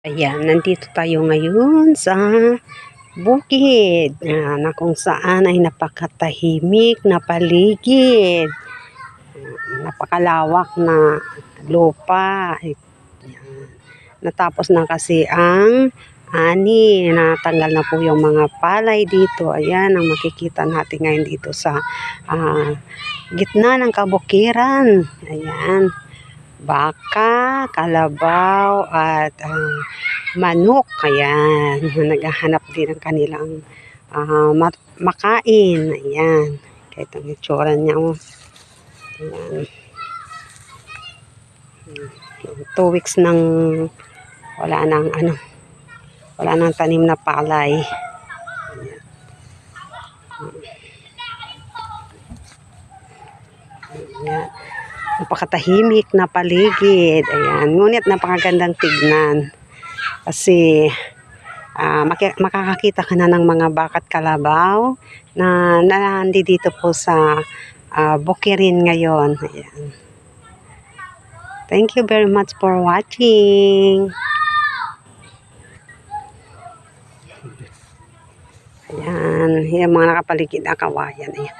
Ayan, nandito tayo ngayon sa bukid na kung saan ay napakatahimik na paligid. Napakalawak na lupa. Ayan. Natapos na kasi ang ani. Natanggal na po yung mga palay dito. Ayan ang makikita natin ngayon dito sa gitna ng kabukiran. Ayan. Baka, kalabaw, at manok. Ayan. Naghahanap din ng kanilang makain. Ayan. Kahit ang itsura niya. Oh. Ayan. 2 weeks nang wala nang tanim na palay. Ayan. Napakatahimik na paligid. Ayan. Ngunit napakagandang tignan. Kasi makakakita ka na ng mga bakat kalabaw na nandito po sa bukirin ngayon. Ayan. Thank you very much for watching. Ayan. Yung mga nakapaligid na kawayan. Ayan.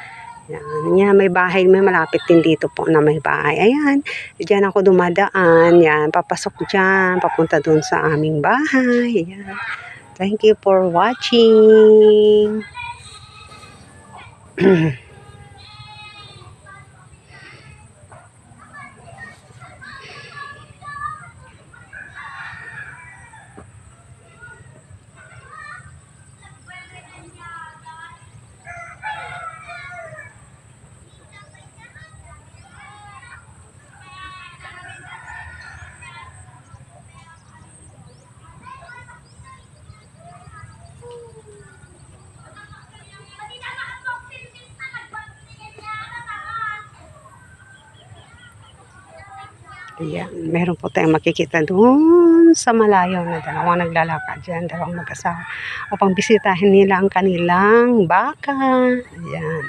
Yan, may bahay, may malapit din dito po na may bahay. Ayan, diyan ako dumadaan. Yan, papasok dyan, papunta dun sa aming bahay. Ayan. Thank you for watching. Ayan, meron po tayong makikita doon sa malayo na dalawang naglalakad dyan, dalawang mag-asawa upang bisitahin nila ang kanilang baka. Ayan.